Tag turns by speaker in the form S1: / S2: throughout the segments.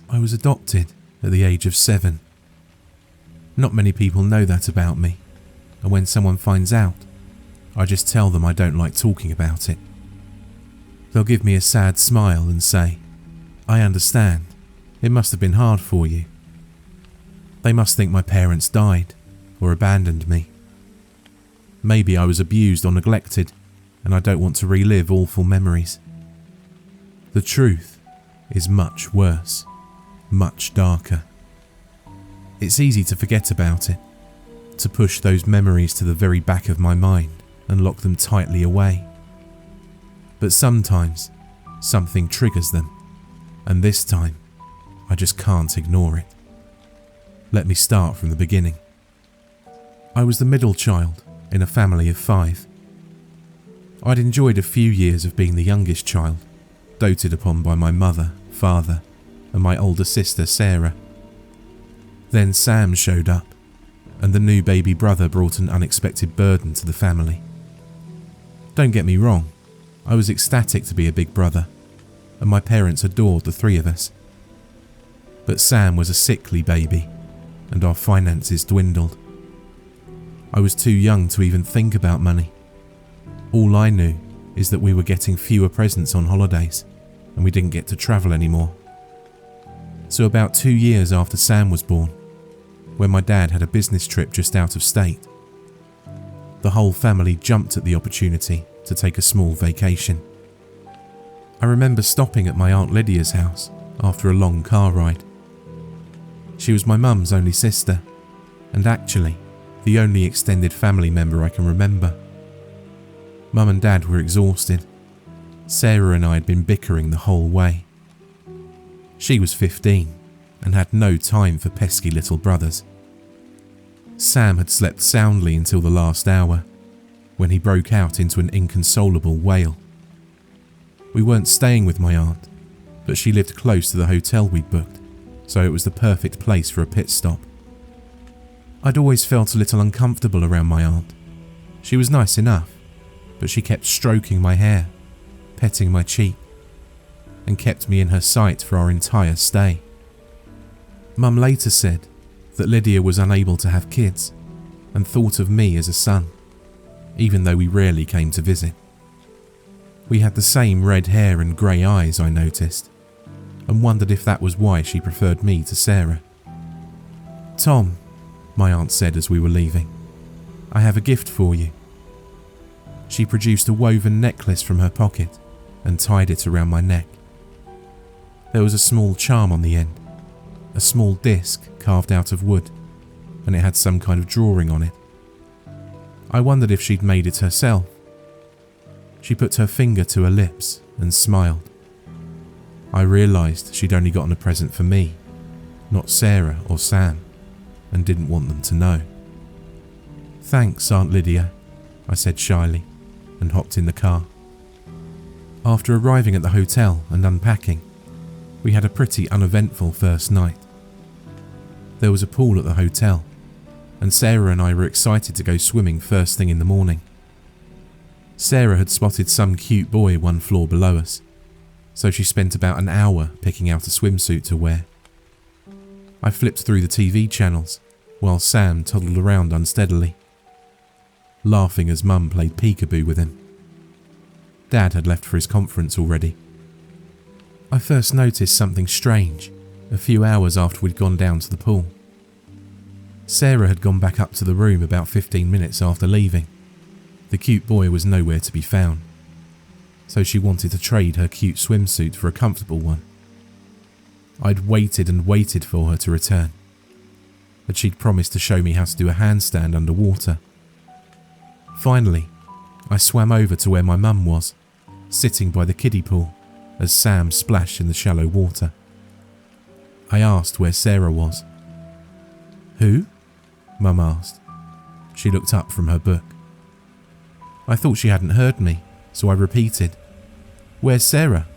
S1: I was adopted at the age of 7. Not many people know that about me, and when someone finds out, I just tell them I don't like talking about it. They'll give me a sad smile and say, "I understand. It must have been hard for you." They must think my parents died or abandoned me. Maybe I was abused or neglected, and I don't want to relive awful memories. The truth is much worse, much darker. It's easy to forget about it, to push those memories to the very back of my mind and lock them tightly away. But sometimes something triggers them, and this time I just can't ignore it. Let me start from the beginning. I was the middle child in a family of 5. I'd enjoyed a few years of being the youngest child, doted upon by my mother, father, and my older sister Sarah. Then Sam showed up, and the new baby brother brought an unexpected burden to the family. Don't get me wrong, I was ecstatic to be a big brother, and my parents adored the 3 of us. But Sam was a sickly baby, and our finances dwindled. I was too young to even think about money. All I knew is that we were getting fewer presents on holidays, and we didn't get to travel anymore. So about 2 years after Sam was born, when my dad had a business trip just out of state, the whole family jumped at the opportunity to take a small vacation. I remember stopping at my Aunt Lydia's house after a long car ride. She was my mum's only sister, and actually the only extended family member I can remember. Mum and Dad were exhausted. Sarah and I had been bickering the whole way. She was 15 and had no time for pesky little brothers. Sam had slept soundly until the last hour, when he broke out into an inconsolable wail. We weren't staying with my aunt, but she lived close to the hotel we'd booked, so it was the perfect place for a pit stop. I'd always felt a little uncomfortable around my aunt. She was nice enough, but she kept stroking my hair, petting my cheek, and kept me in her sight for our entire stay. Mum later said that Lydia was unable to have kids and thought of me as a son, even though we rarely came to visit. We had the same red hair and grey eyes, I noticed, and wondered if that was why she preferred me to Sarah. "Tom," my aunt said as we were leaving, "I have a gift for you." She produced a woven necklace from her pocket and tied it around my neck. There was a small charm on the end, a small disc carved out of wood, and it had some kind of drawing on it. I wondered if she'd made it herself. She put her finger to her lips and smiled. I realised she'd only gotten a present for me, not Sarah or Sam, and didn't want them to know. "Thanks, Aunt Lydia," I said shyly, and hopped in the car. After arriving at the hotel and unpacking, we had a pretty uneventful first night. There was a pool at the hotel, and Sarah and I were excited to go swimming first thing in the morning. Sarah had spotted some cute boy 1 floor below us, so she spent about an hour picking out a swimsuit to wear. I flipped through the TV channels while Sam toddled around unsteadily, laughing as Mum played peekaboo with him. Dad had left for his conference already. I first noticed something strange a few hours after we'd gone down to the pool. Sarah had gone back up to the room about 15 minutes after leaving. The cute boy was nowhere to be found, so she wanted to trade her cute swimsuit for a comfortable one. I'd waited and waited for her to return, but she'd promised to show me how to do a handstand underwater. Finally, I swam over to where my mum was, sitting by the kiddie pool as Sam splashed in the shallow water. I asked where Sarah was. "Who?" Mum asked. She looked up from her book. I thought she hadn't heard me, so I repeated, "Where's Sarah?"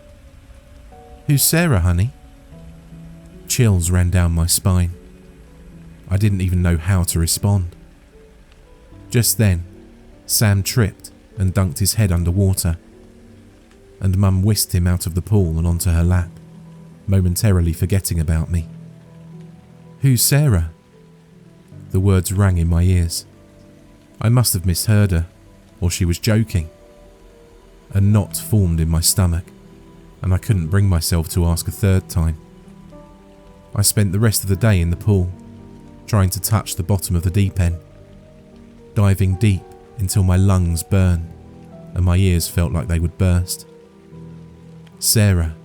S1: "Who's Sarah, honey?" Chills ran down my spine. I didn't even know how to respond. Just then, Sam tripped and dunked his head underwater, and Mum whisked him out of the pool and onto her lap, momentarily forgetting about me. "Who's Sarah?" The words rang in my ears. I must have misheard her, or she was joking. A knot formed in my stomach, and I couldn't bring myself to ask a third time. I spent the rest of the day in the pool, trying to touch the bottom of the deep end, diving deep until my lungs burned and my ears felt like they would burst. Sarah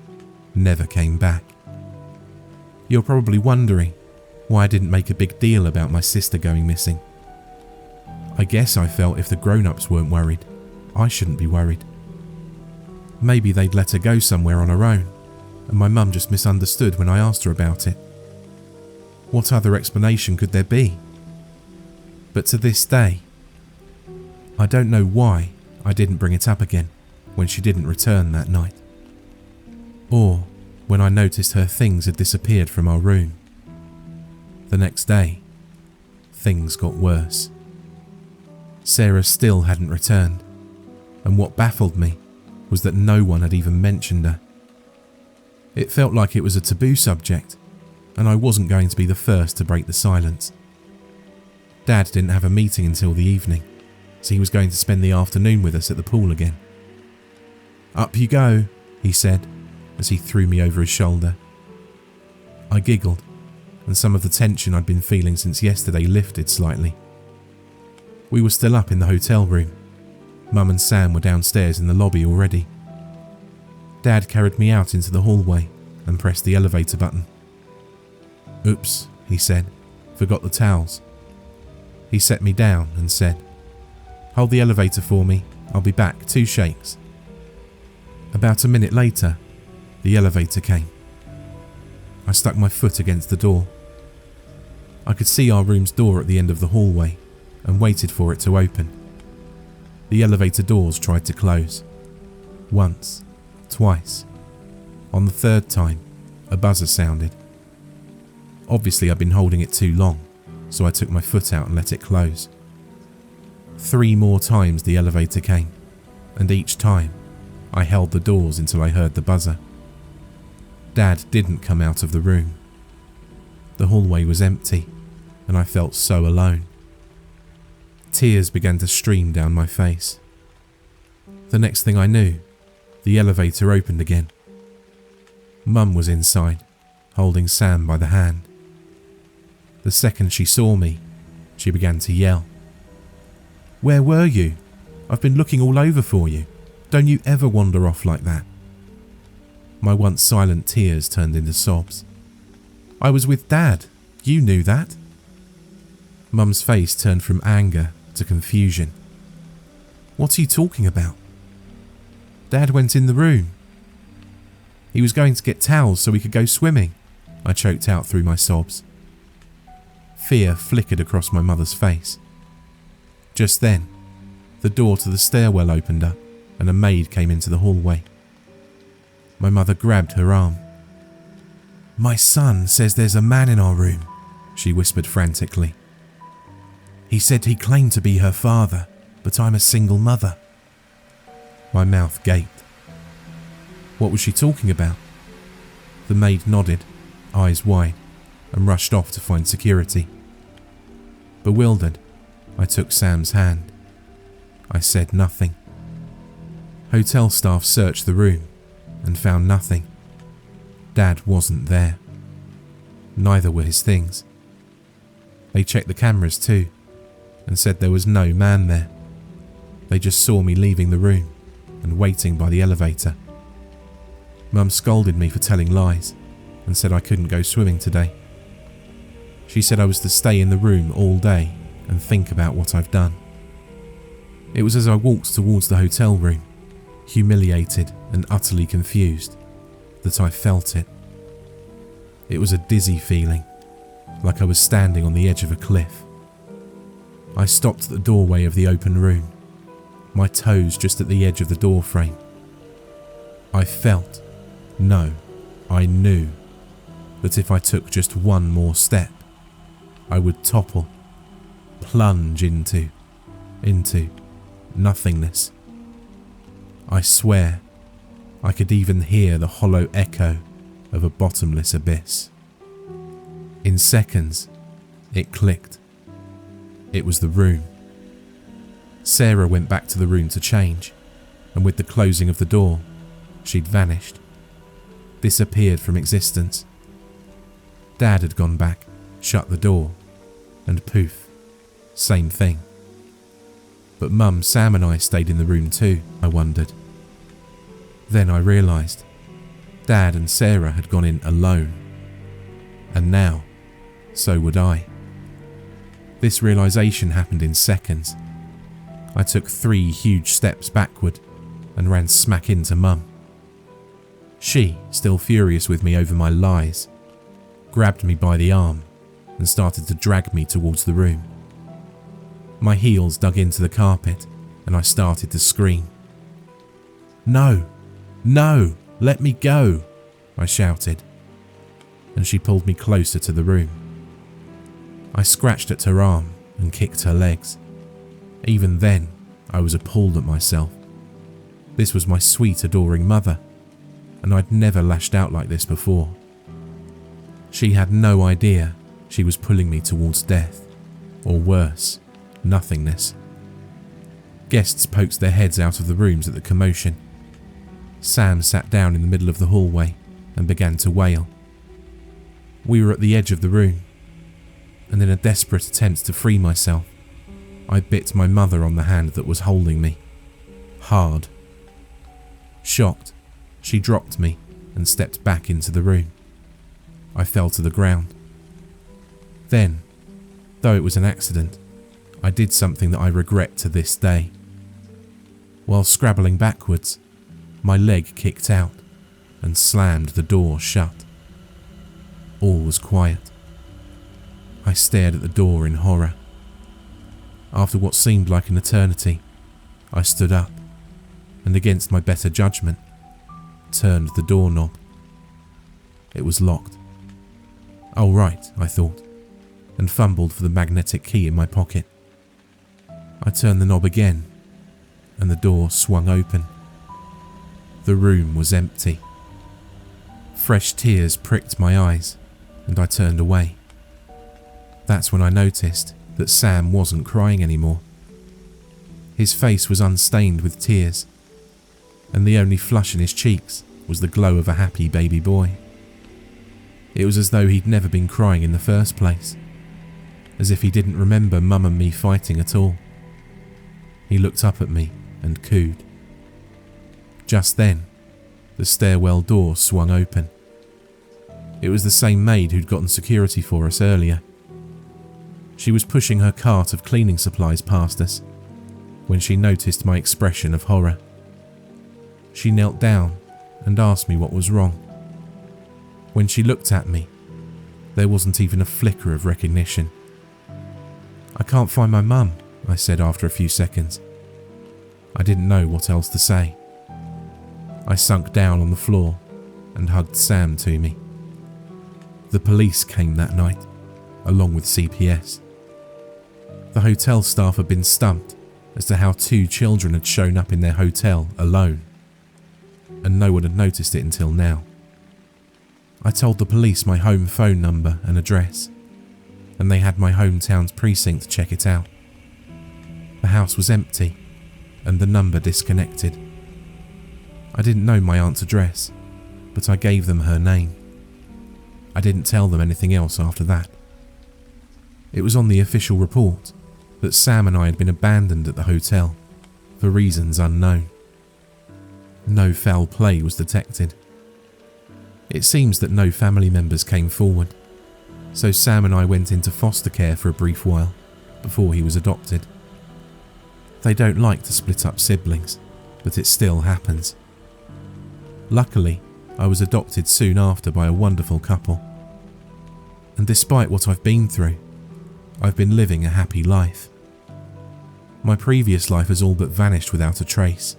S1: never came back. You're probably wondering why I didn't make a big deal about my sister going missing. I guess I felt if the grown-ups weren't worried, I shouldn't be worried. Maybe they'd let her go somewhere on her own, and my mum just misunderstood when I asked her about it. What other explanation could there be? But to this day, I don't know why I didn't bring it up again when she didn't return that night, or when I noticed her things had disappeared from our room. The next day, things got worse. Sarah still hadn't returned, and what baffled me was that no one had even mentioned her. It felt like it was a taboo subject, and I wasn't going to be the first to break the silence. Dad didn't have a meeting until the evening, so he was going to spend the afternoon with us at the pool again. "Up you go," he said, as he threw me over his shoulder. I giggled, and some of the tension I'd been feeling since yesterday lifted slightly. We were still up in the hotel room. Mum and Sam were downstairs in the lobby already. Dad carried me out into the hallway and pressed the elevator button. "Oops," he said, "forgot the towels." He set me down and said, "Hold the elevator for me, I'll be back, 2 shakes." About a minute later, the elevator came. I stuck my foot against the door. I could see our room's door at the end of the hallway and waited for it to open. The elevator doors tried to close. Once, twice. On the third time, a buzzer sounded. Obviously, I'd been holding it too long, so I took my foot out and let it close. 3 more times the elevator came, and each time, I held the doors until I heard the buzzer. Dad didn't come out of the room. The hallway was empty, and I felt so alone. Tears began to stream down my face. The next thing I knew, the elevator opened again. Mum was inside, holding Sam by the hand. The second she saw me, she began to yell. "Where were you? I've been looking all over for you. Don't you ever wander off like that." My once silent tears turned into sobs. "I was with Dad. You knew that." Mum's face turned from anger to confusion. "What are you talking about?" "Dad went in the room. He was going to get towels so we could go swimming," I choked out through my sobs. Fear flickered across my mother's face. Just then, the door to the stairwell opened up and a maid came into the hallway. My mother grabbed her arm. "My son says there's a man in our room," she whispered frantically. "He said he claimed to be her father, but I'm a single mother." My mouth gaped. What was she talking about? The maid nodded, eyes wide, and rushed off to find security. Bewildered, I took Sam's hand. I said nothing. Hotel staff searched the room and found nothing. Dad wasn't there. Neither were his things. They checked the cameras too and said there was no man there. They just saw me leaving the room and waiting by the elevator. Mum scolded me for telling lies and said I couldn't go swimming today. She said I was to stay in the room all day and think about what I've done. It was as I walked towards the hotel room, humiliated and utterly confused, that I felt it. It was a dizzy feeling, like I was standing on the edge of a cliff. I stopped at the doorway of the open room, my toes just at the edge of the door frame. I felt, no, I knew, that if I took just one more step, I would topple, plunge into nothingness. I swear, I could even hear the hollow echo of a bottomless abyss. In seconds, it clicked. It was the room. Sarah went back to the room to change, and with the closing of the door, she'd vanished, disappeared from existence. Dad had gone back, shut the door, and poof, same thing. But Mum, Sam and I stayed in the room too, I wondered. Then I realised Dad and Sarah had gone in alone, and now, so would I. This realisation happened in seconds. I took 3 huge steps backward and ran smack into Mum. She, still furious with me over my lies, grabbed me by the arm and started to drag me towards the room. My heels dug into the carpet and I started to scream. "No! No! Let me go!" I shouted, and she pulled me closer to the room. I scratched at her arm and kicked her legs. Even then, I was appalled at myself. This was my sweet, adoring mother, and I'd never lashed out like this before. She had no idea she was pulling me towards death, or worse, nothingness. Guests poked their heads out of the rooms at the commotion. Sam sat down in the middle of the hallway and began to wail. We were at the edge of the room, and in a desperate attempt to free myself, I bit my mother on the hand that was holding me. Hard. Shocked, she dropped me and stepped back into the room. I fell to the ground. Then, though it was an accident, I did something that I regret to this day. While scrabbling backwards, my leg kicked out and slammed the door shut. All was quiet. I stared at the door in horror. After what seemed like an eternity, I stood up and, against my better judgment, turned the doorknob. It was locked. Oh right, I thought, and fumbled for the magnetic key in my pocket. I turned the knob again, and the door swung open. The room was empty. Fresh tears pricked my eyes, and I turned away. That's when I noticed that Sam wasn't crying anymore. His face was unstained with tears, and the only flush in his cheeks was the glow of a happy baby boy. It was as though he'd never been crying in the first place, as if he didn't remember Mum and me fighting at all. He looked up at me and cooed. Just then, the stairwell door swung open. It was the same maid who'd gotten security for us earlier. She was pushing her cart of cleaning supplies past us when she noticed my expression of horror. She knelt down and asked me what was wrong. When she looked at me, there wasn't even a flicker of recognition. "I can't find my mum," I said after a few seconds. I didn't know what else to say. I sunk down on the floor and hugged Sam to me. The police came that night, along with CPS. The hotel staff had been stumped as to how 2 children had shown up in their hotel alone, and no one had noticed it until now. I told the police my home phone number and address, and they had my hometown's precinct check it out. The house was empty, and the number disconnected. I didn't know my aunt's address, but I gave them her name. I didn't tell them anything else after that. It was on the official report that Sam and I had been abandoned at the hotel for reasons unknown. No foul play was detected. It seems that no family members came forward, so Sam and I went into foster care for a brief while before he was adopted. They don't like to split up siblings, but it still happens. Luckily, I was adopted soon after by a wonderful couple. And despite what I've been through, I've been living a happy life. My previous life has all but vanished without a trace,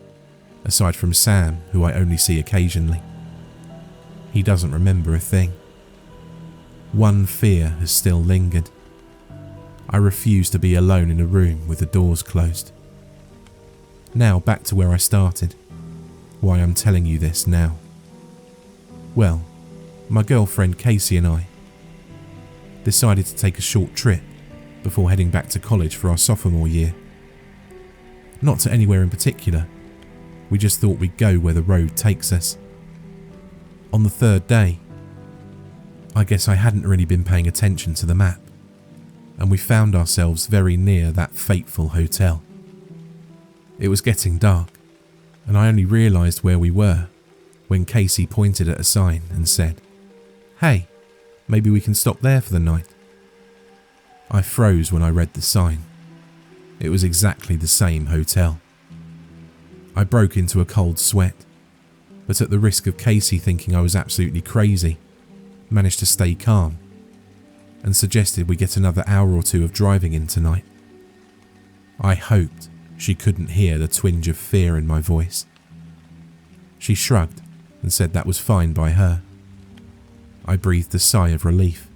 S1: aside from Sam, who I only see occasionally. He doesn't remember a thing. One fear has still lingered. I refuse to be alone in a room with the doors closed. Now back to where I started, why I'm telling you this now. Well, my girlfriend Casey and I decided to take a short trip before heading back to college for our sophomore year. Not to anywhere in particular, we just thought we'd go where the road takes us. On the third day, I guess I hadn't really been paying attention to the map, and we found ourselves very near that fateful hotel. It was getting dark, and I only realised where we were when Casey pointed at a sign and said, "Hey, maybe we can stop there for the night." I froze when I read the sign. It was exactly the same hotel. I broke into a cold sweat, but at the risk of Casey thinking I was absolutely crazy, managed to stay calm and suggested we get another hour or two of driving in tonight. I hoped she couldn't hear the twinge of fear in my voice. She shrugged and said that was fine by her. I breathed a sigh of relief.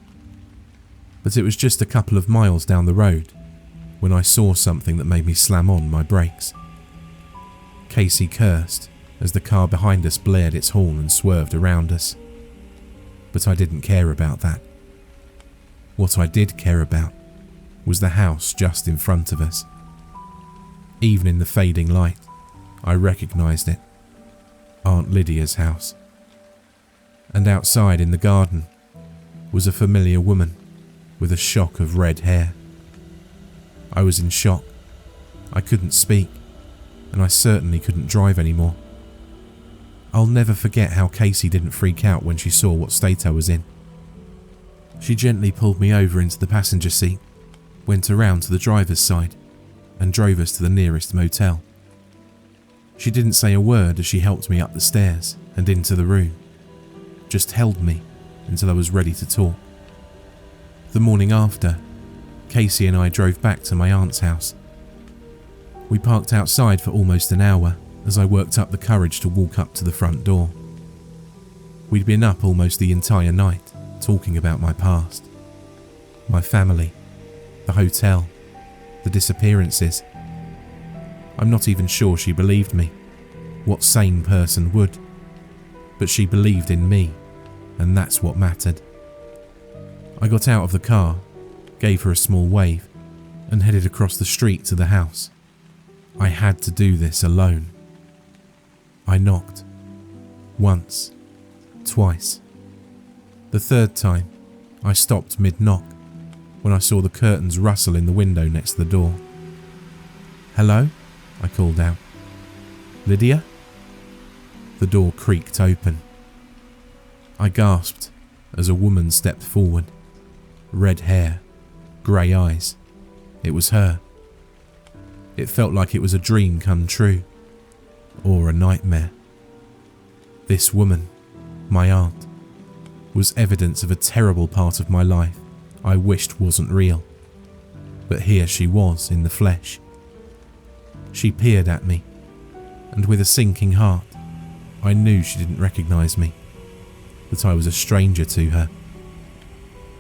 S1: But it was just a couple of miles down the road when I saw something that made me slam on my brakes. Casey cursed as the car behind us blared its horn and swerved around us. But I didn't care about that. What I did care about was the house just in front of us. Even in the fading light, I recognised it. Aunt Lydia's house. And outside in the garden was a familiar woman with a shock of red hair. I was in shock. I couldn't speak, and I certainly couldn't drive anymore. I'll never forget how Casey didn't freak out when she saw what state I was in. She gently pulled me over into the passenger seat, went around to the driver's side, and drove us to the nearest motel. She didn't say a word as she helped me up the stairs and into the room, just held me until I was ready to talk. The morning after, Casey and I drove back to my aunt's house. We parked outside for almost an hour as I worked up the courage to walk up to the front door. We'd been up almost the entire night, talking about my past, my family, the hotel, the disappearances. I'm not even sure she believed me. What sane person would? But she believed in me, and that's what mattered. I got out of the car, gave her a small wave, and headed across the street to the house. I had to do this alone. I knocked. Once. Twice. The third time, I stopped mid-knock when I saw the curtains rustle in the window next to the door. "Hello?" I called out. "Lydia?" The door creaked open. I gasped as a woman stepped forward. Red hair, grey eyes. It was her. It felt like it was a dream come true, or a nightmare. This woman, my aunt, was evidence of a terrible part of my life I wished wasn't real. But here she was in the flesh. She peered at me, and with a sinking heart, I knew she didn't recognise me, that I was a stranger to her,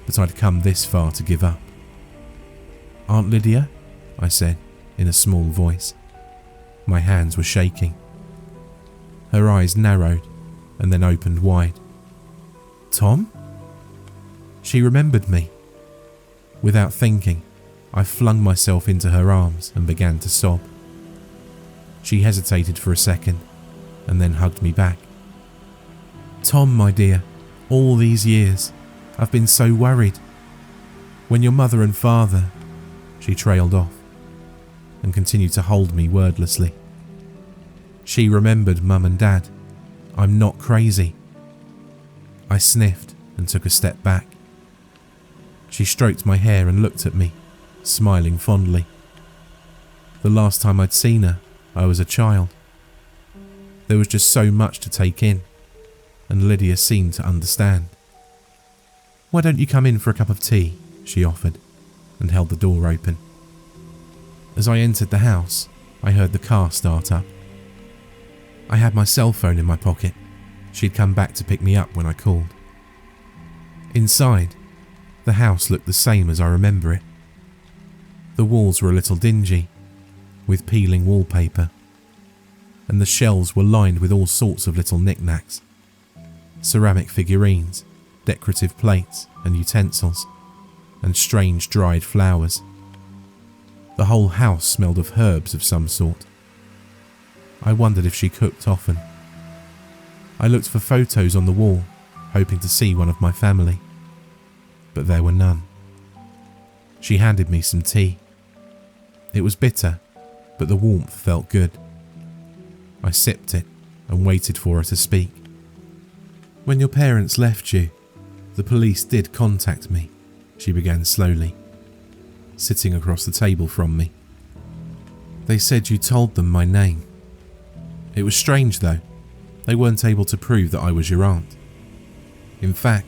S1: that I'd come this far to give up. "Aunt Lydia?" I said in a small voice. My hands were shaking. Her eyes narrowed and then opened wide. "Tom?" She remembered me. Without thinking, I flung myself into her arms and began to sob. She hesitated for a second and then hugged me back. "Tom, my dear, all these years, I've been so worried. When your mother and father..." She trailed off and continued to hold me wordlessly. She remembered Mum and Dad. I'm not crazy. I sniffed and took a step back. She stroked my hair and looked at me, smiling fondly. The last time I'd seen her, I was a child. There was just so much to take in, and Lydia seemed to understand. "Why don't you come in for a cup of tea?" she offered, and held the door open. As I entered the house, I heard the car start up. I had my cell phone in my pocket. She'd come back to pick me up when I called. Inside, the house looked the same as I remember it. The walls were a little dingy, with peeling wallpaper, and the shelves were lined with all sorts of little knickknacks. Ceramic figurines decorative plates and utensils, and strange dried flowers. The whole house smelled of herbs of some sort. I wondered if she cooked often. I looked for photos on the wall, hoping to see one of my family, but there were none. She handed me some tea. It was bitter, but the warmth felt good. I sipped it and waited for her to speak. "When your parents left you, the police did contact me," she began slowly, sitting across the table from me. "They said you told them my name. It was strange though. They weren't able to prove that I was your aunt. In fact,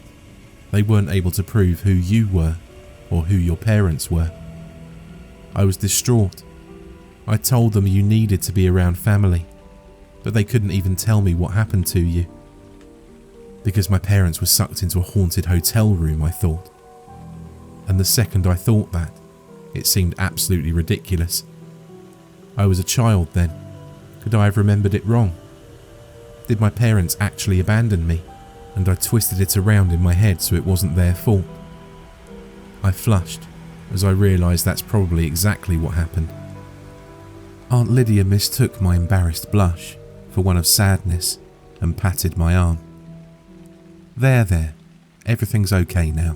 S1: they weren't able to prove who you were or who your parents were. I was distraught. I told them you needed to be around family, but they couldn't even tell me what happened to you. Because my parents were sucked into a haunted hotel room, I thought. And the second I thought that, it seemed absolutely ridiculous. I was a child then. Could I have remembered it wrong? Did my parents actually abandon me, and I twisted it around in my head so it wasn't their fault? I flushed as I realised that's probably exactly what happened. Aunt Lydia mistook my embarrassed blush for one of sadness and patted my arm. There, everything's okay now."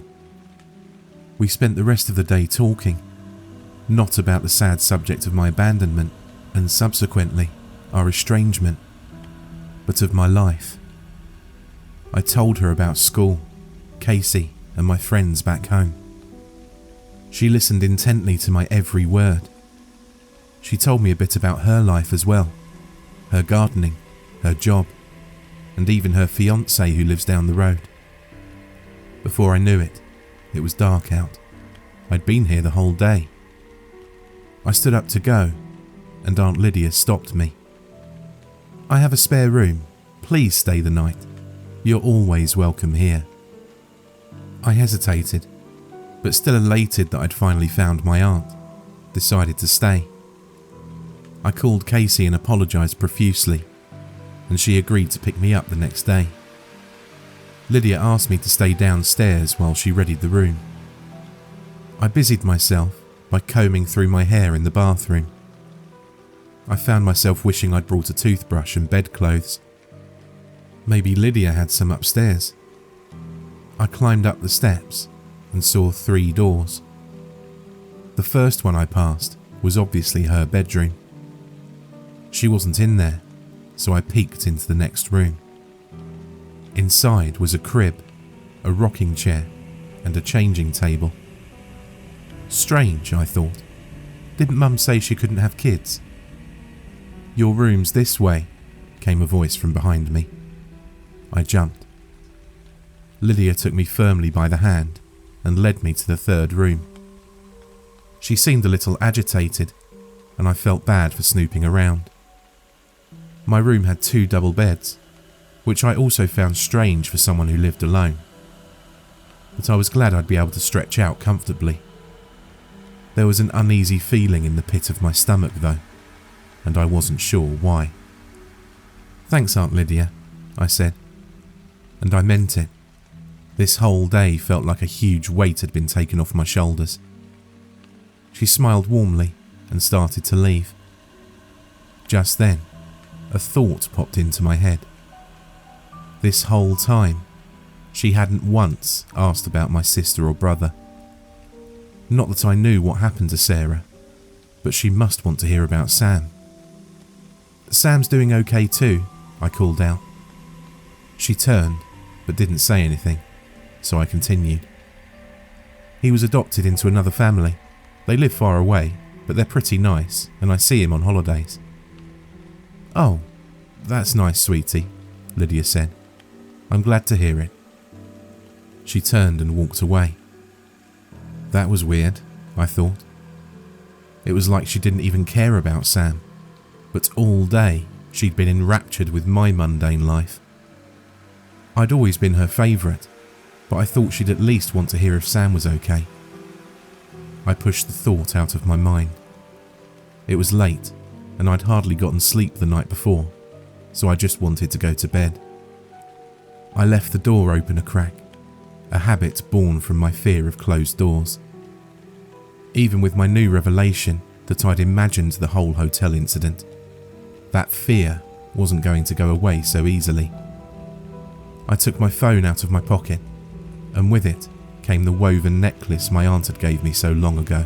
S1: We spent the rest of the day talking, not about the sad subject of my abandonment and subsequently our estrangement, but of my life. I told her about school, Casey, and my friends back home. She listened intently to my every word. She told me a bit about her life as well, her gardening, her job, and even her fiancé who lives down the road. Before I knew it, it was dark out. I'd been here the whole day. I stood up to go, and Aunt Lydia stopped me. "I have a spare room. Please stay the night. You're always welcome here." I hesitated, but still elated that I'd finally found my aunt, decided to stay. I called Casey and apologised profusely, and she agreed to pick me up the next day. Lydia asked me to stay downstairs while she readied the room. I busied myself by combing through my hair in the bathroom. I found myself wishing I'd brought a toothbrush and bedclothes. Maybe Lydia had some upstairs. I climbed up the steps and saw 3 doors. The first one I passed was obviously her bedroom. She wasn't in there, so I peeked into the next room. Inside was a crib, a rocking chair, and a changing table. Strange, I thought. Didn't Mum say she couldn't have kids? "Your room's this way," came a voice from behind me. I jumped. Lydia took me firmly by the hand and led me to the 3rd room. She seemed a little agitated, and I felt bad for snooping around. My room had 2 double beds, which I also found strange for someone who lived alone. But I was glad I'd be able to stretch out comfortably. There was an uneasy feeling in the pit of my stomach though, and I wasn't sure why. "Thanks, Aunt Lydia," I said, and I meant it. This whole day felt like a huge weight had been taken off my shoulders. She smiled warmly and started to leave. Just then, a thought popped into my head. This whole time, she hadn't once asked about my sister or brother. Not that I knew what happened to Sarah, but she must want to hear about Sam. "Sam's doing okay too," I called out. She turned, but didn't say anything, so I continued. "He was adopted into another family. They live far away, but they're pretty nice, and I see him on holidays." "Oh, that's nice, sweetie," Lydia said. "I'm glad to hear it." She turned and walked away. That was weird, I thought. It was like she didn't even care about Sam, but all day she'd been enraptured with my mundane life. I'd always been her favourite, but I thought she'd at least want to hear if Sam was okay. I pushed the thought out of my mind. It was late, and I'd hardly gotten sleep the night before, so I just wanted to go to bed. I left the door open a crack a habit born from my fear of closed doors. Even with my new revelation that I'd imagined the whole hotel incident, that fear wasn't going to go away so easily. I took my phone out of my pocket, and with it came the woven necklace my aunt had gave me so long ago.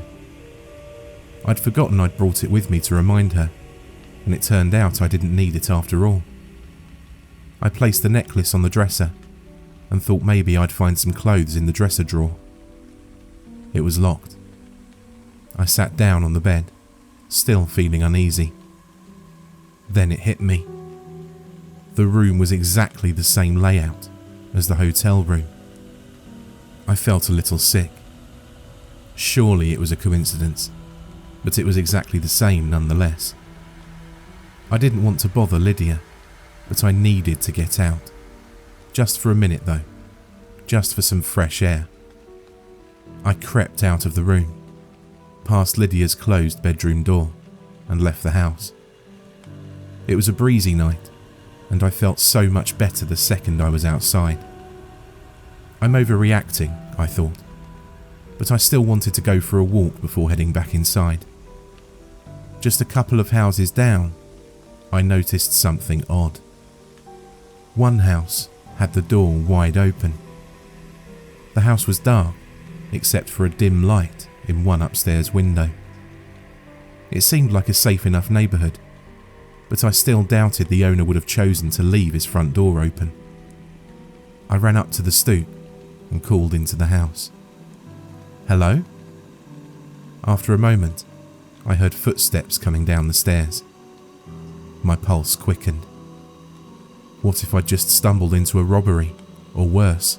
S1: I'd forgotten I'd brought it with me to remind her, and it turned out I didn't need it after all. I placed the necklace on the dresser and thought maybe I'd find some clothes in the dresser drawer. It was locked. I sat down on the bed, still feeling uneasy. Then it hit me. The room was exactly the same layout as the hotel room. I felt a little sick. Surely it was a coincidence, but it was exactly the same nonetheless. I didn't want to bother Lydia, but I needed to get out. Just for a minute though, just for some fresh air. I crept out of the room, past Lydia's closed bedroom door, and left the house. It was a breezy night, and I felt so much better the second I was outside. I'm overreacting, I thought, but I still wanted to go for a walk before heading back inside. Just a couple of houses down, I noticed something odd. One house had the door wide open. The house was dark, except for a dim light in one upstairs window. It seemed like a safe enough neighbourhood, but I still doubted the owner would have chosen to leave his front door open. I ran up to the stoop and called into the house. "Hello?" After a moment, I heard footsteps coming down the stairs. My pulse quickened. What if I'd just stumbled into a robbery, or worse?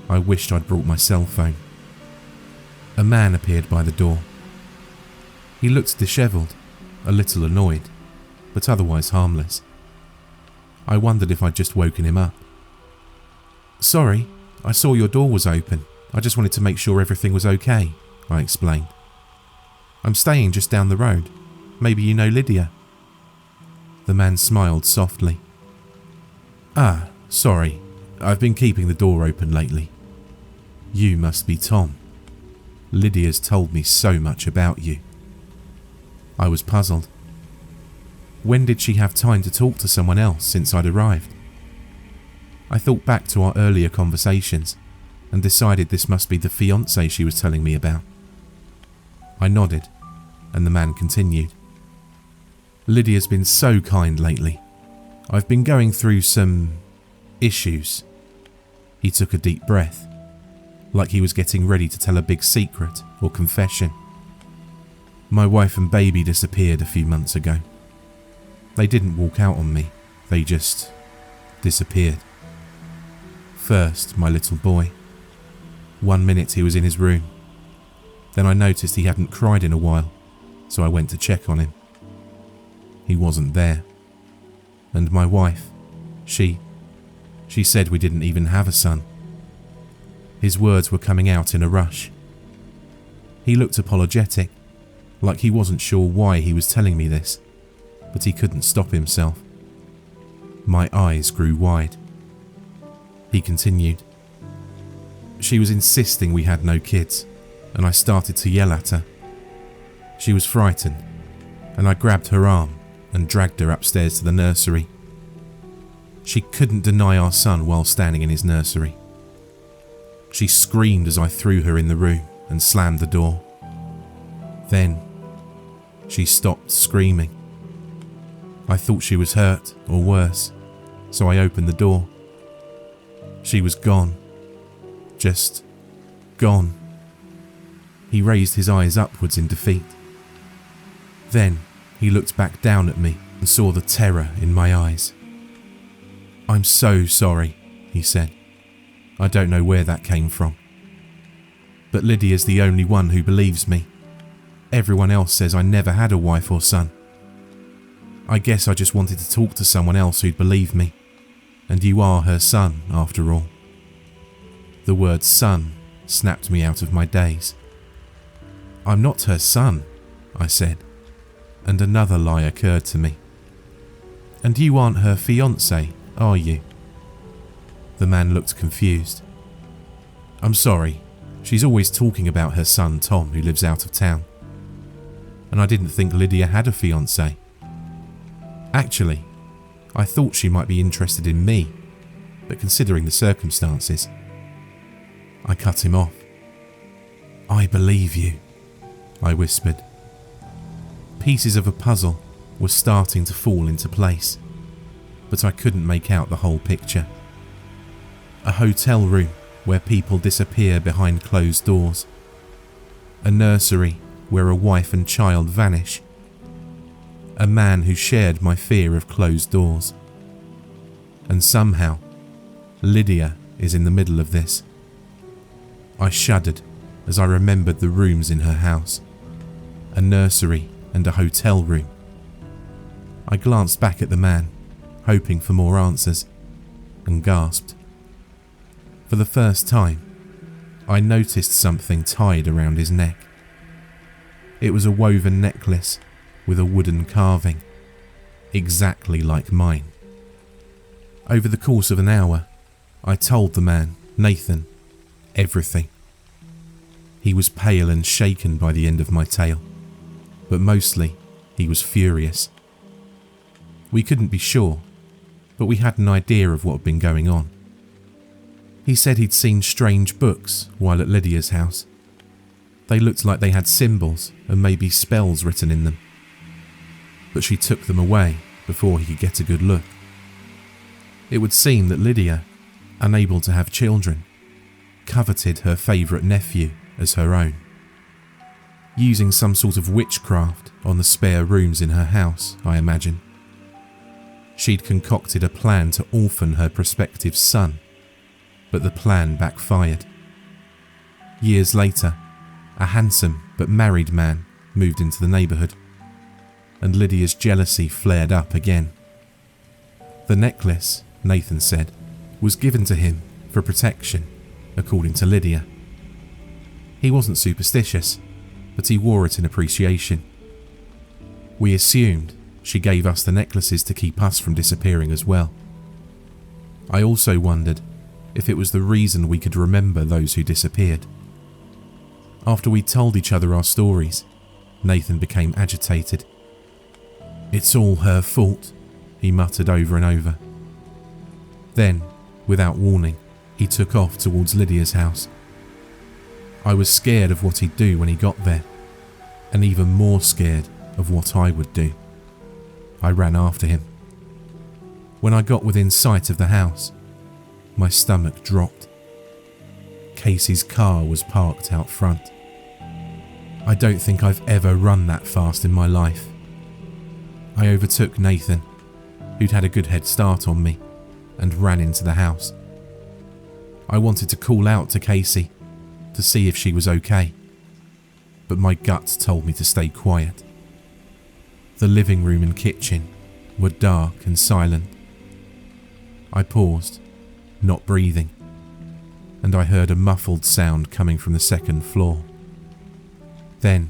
S1: I wished I'd brought my cell phone. A man appeared by the door. He looked dishevelled, a little annoyed, but otherwise harmless. I wondered if I'd just woken him up. "Sorry, I saw your door was open. I just wanted to make sure everything was okay," I explained. "I'm staying just down the road. Maybe you know Lydia." The man smiled softly. "Ah, sorry. I've been keeping the door open lately. You must be Tom. Lydia's told me so much about you." I was puzzled. When did she have time to talk to someone else since I'd arrived? I thought back to our earlier conversations and decided this must be the fiancé she was telling me about. I nodded, and the man continued. "Lydia's been so kind lately. I've been going through some issues." He took a deep breath, like he was getting ready to tell a big secret or confession. "My wife and baby disappeared a few months ago. They didn't walk out on me, they just disappeared. First, my little boy. 1 minute he was in his room. Then I noticed he hadn't cried in a while, so I went to check on him. He wasn't there. And my wife, she said we didn't even have a son." His words were coming out in a rush. He looked apologetic, like he wasn't sure why he was telling me this, but he couldn't stop himself. My eyes grew wide. He continued. "She was insisting we had no kids, and I started to yell at her. She was frightened, and I grabbed her arm and dragged her upstairs to the nursery. She couldn't deny our son while standing in his nursery. She screamed as I threw her in the room and slammed the door. Then she stopped screaming. I thought she was hurt or worse, so I opened the door. She was gone. Just gone." He raised his eyes upwards in defeat. Then he looked back down at me and saw the terror in my eyes. "I'm so sorry," he said. "I don't know where that came from. But Lydia's the only one who believes me. Everyone else says I never had a wife or son. I guess I just wanted to talk to someone else who'd believe me, and you are her son, after all." The word son snapped me out of my daze. "I'm not her son," I said, and another lie occurred to me. "And you aren't her fiancé, are you?" The man looked confused. I'm sorry, she's always talking about her son Tom, who lives out of town. And I didn't think Lydia had a fiancé. Actually, I thought she might be interested in me, but considering the circumstances, I cut him off. I believe you, I whispered. Pieces of a puzzle were starting to fall into place, but I couldn't make out the whole picture. A hotel room where people disappear behind closed doors. A nursery where a wife and child vanish. A man who shared my fear of closed doors. And somehow, Lydia is in the middle of this. I shuddered as I remembered the rooms in her house. A nursery and a hotel room. I glanced back at the man, hoping for more answers, and gasped. For the first time, I noticed something tied around his neck. It was a woven necklace with a wooden carving, exactly like mine. Over the course of an hour, I told the man, Nathan, everything. He was pale and shaken by the end of my tale, but mostly he was furious. We couldn't be sure, but we had an idea of what had been going on. He said he'd seen strange books while at Lydia's house. They looked like they had symbols and maybe spells written in them. But she took them away before he could get a good look. It would seem that Lydia, unable to have children, coveted her favourite nephew as her own. Using some sort of witchcraft on the spare rooms in her house, I imagine. She'd concocted a plan to orphan her prospective son, but the plan backfired. Years later, a handsome but married man moved into the neighbourhood, and Lydia's jealousy flared up again. The necklace, Nathan said, was given to him for protection, according to Lydia. He wasn't superstitious, but he wore it in appreciation. We assumed she gave us the necklaces to keep us from disappearing as well. I also wondered if it was the reason we could remember those who disappeared. After we told each other our stories, Nathan became agitated. "It's all her fault," he muttered over and over. Then, without warning, he took off towards Lydia's house. I was scared of what he'd do when he got there, and even more scared of what I would do. I ran after him. When I got within sight of the house, my stomach dropped. Casey's car was parked out front. I don't think I've ever run that fast in my life. I overtook Nathan, who'd had a good head start on me, and ran into the house. I wanted to call out to Casey to see if she was okay, but my gut told me to stay quiet. The living room and kitchen were dark and silent. I paused, not breathing, and I heard a muffled sound coming from the second floor. Then,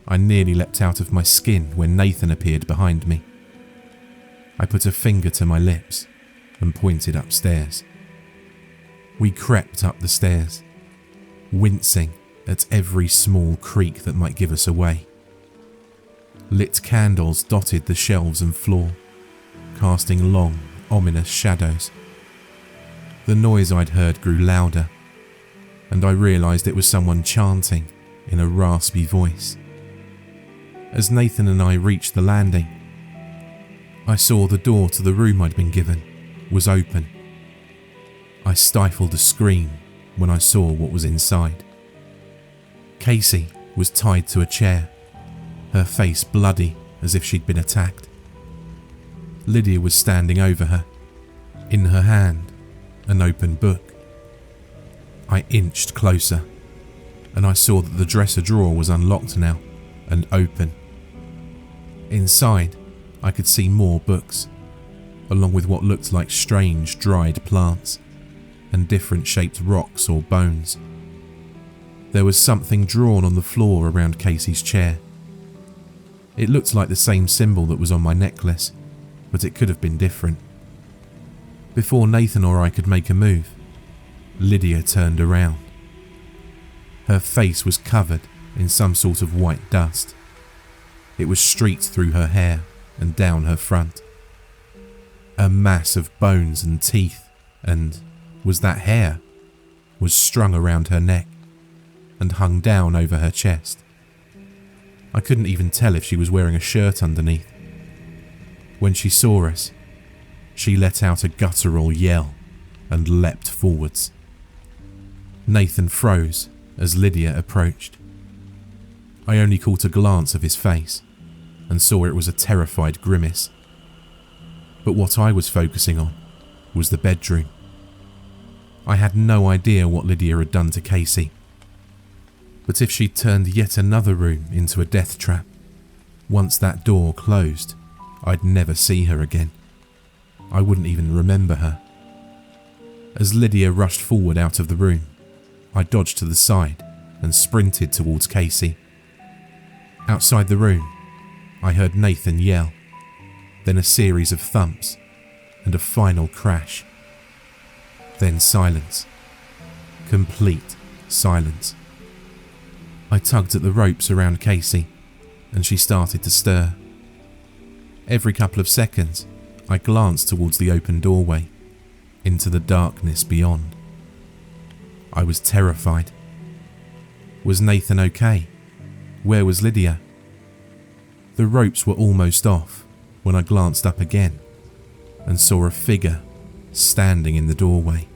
S1: I nearly leapt out of my skin when Nathan appeared behind me. I put a finger to my lips and pointed upstairs. We crept up the stairs, wincing at every small creak that might give us away. Lit candles dotted the shelves and floor, casting long, ominous shadows. The noise I'd heard grew louder, and I realised it was someone chanting in a raspy voice. As Nathan and I reached the landing, I saw the door to the room I'd been given was open. I stifled a scream when I saw what was inside. Casey was tied to a chair, her face bloody as if she'd been attacked. Lydia was standing over her, in her hand, an open book. I inched closer, and I saw that the dresser drawer was unlocked now and open. Inside, I could see more books, along with what looked like strange dried plants and different shaped rocks or bones. There was something drawn on the floor around Casey's chair. It looked like the same symbol that was on my necklace, but it could have been different. Before Nathan or I could make a move, Lydia turned around Her face was covered in some sort of white dust. It was streaked through her hair and down her front. A mass of bones and teeth and, was that hair, was strung around her neck and hung down over her chest. I couldn't even tell if she was wearing a shirt underneath. When she saw us, she let out a guttural yell and leapt forwards. Nathan froze as Lydia approached. I only caught a glance of his face and saw it was a terrified grimace. But what I was focusing on was the bedroom. I had no idea what Lydia had done to Casey. But if she'd turned yet another room into a death trap, once that door closed, I'd never see her again. I wouldn't even remember her. As Lydia rushed forward out of the room, I dodged to the side and sprinted towards Casey. Outside the room, I heard Nathan yell, then a series of thumps and a final crash. Then silence. Complete silence. I tugged at the ropes around Casey and she started to stir. Every couple of seconds, I glanced towards the open doorway, into the darkness beyond. I was terrified. Was Nathan okay? Where was Lydia? The ropes were almost off when I glanced up again and saw a figure standing in the doorway.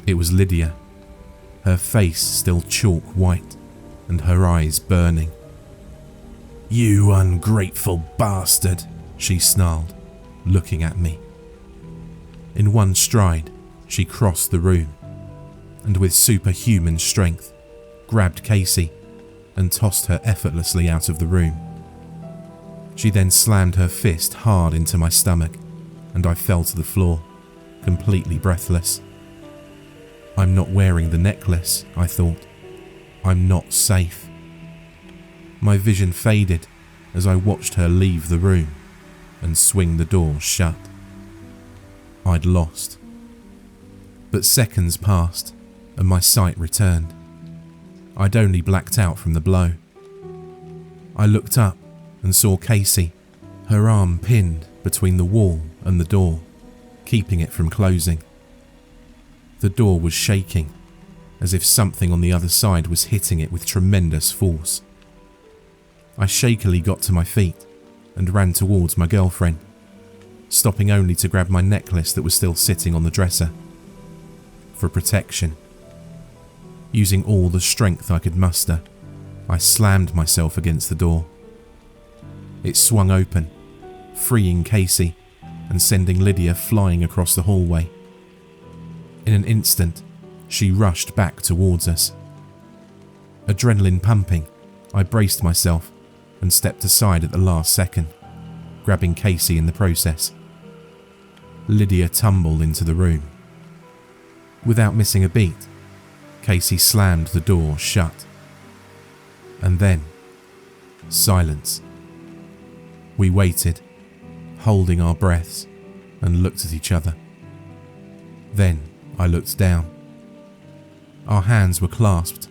S1: It was Lydia, her face still chalk white and her eyes burning. "You ungrateful bastard," she snarled, looking at me. In one stride, she crossed the room and with superhuman strength grabbed Casey and tossed her effortlessly out of the room. She then slammed her fist hard into my stomach and I fell to the floor, completely breathless. I'm not wearing the necklace, I thought. I'm not safe. My vision faded as I watched her leave the room and swing the door shut. I'd lost. But seconds passed and my sight returned. I'd only blacked out from the blow. I looked up and saw Casey, her arm pinned between the wall and the door, keeping it from closing. The door was shaking, as if something on the other side was hitting it with tremendous force. I shakily got to my feet and ran towards my girlfriend, stopping only to grab my necklace that was still sitting on the dresser. For protection. Using all the strength I could muster, I slammed myself against the door. It swung open, freeing Casey and sending Lydia flying across the hallway. In an instant, she rushed back towards us. Adrenaline pumping, I braced myself and stepped aside at the last second, grabbing Casey in the process. Lydia tumbled into the room. Without missing a beat, Casey slammed the door shut. And then, silence. We waited, holding our breaths, and looked at each other. Then I looked down. Our hands were clasped,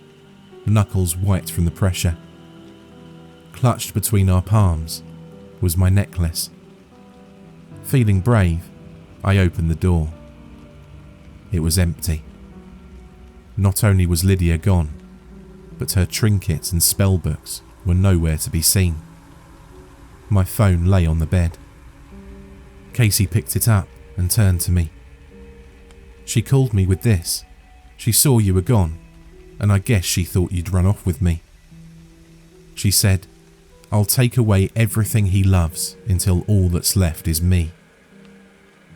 S1: knuckles white from the pressure. Clutched between our palms was my necklace. Feeling brave, I opened the door. It was empty. Not only was Lydia gone, but her trinkets and spellbooks were nowhere to be seen. My phone lay on the bed. Casey picked it up and turned to me. "She called me with this. She saw you were gone, and I guess she thought you'd run off with me. She said, 'I'll take away everything he loves until all that's left is me.'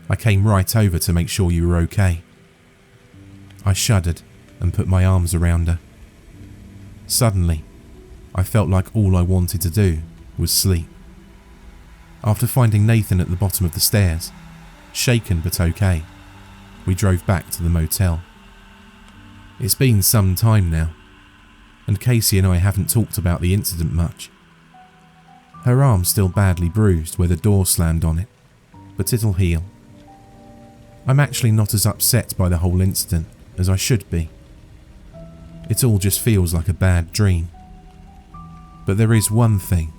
S1: I came right over to make sure you were okay." I shuddered and put my arms around her. Suddenly, I felt like all I wanted to do was sleep. After finding Nathan at the bottom of the stairs, shaken but okay, we drove back to the motel. It's been some time now, and Casey and I haven't talked about the incident much. Her arm's still badly bruised where the door slammed on it, but it'll heal. I'm actually not as upset by the whole incident as I should be. It all just feels like a bad dream. But there is one thing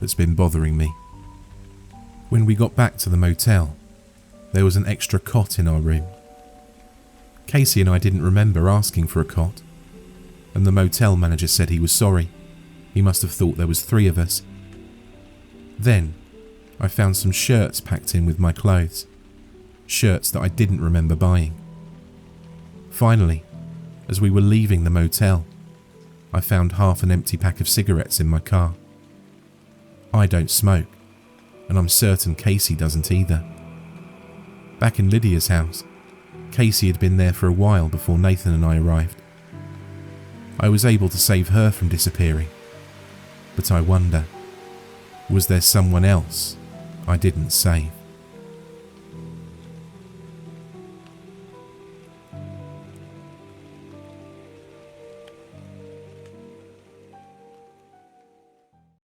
S1: that's been bothering me. When we got back to the motel, there was an extra cot in our room. Casey and I didn't remember asking for a cot, and the motel manager said he was sorry. He must have thought there was 3 of us. Then, I found some shirts packed in with my clothes. Shirts that I didn't remember buying. Finally, as we were leaving the motel, I found half an empty pack of cigarettes in my car. I don't smoke, and I'm certain Casey doesn't either. Back in Lydia's house, Casey had been there for a while before Nathan and I arrived. I was able to save her from disappearing, but I wonder, was there someone else I didn't save?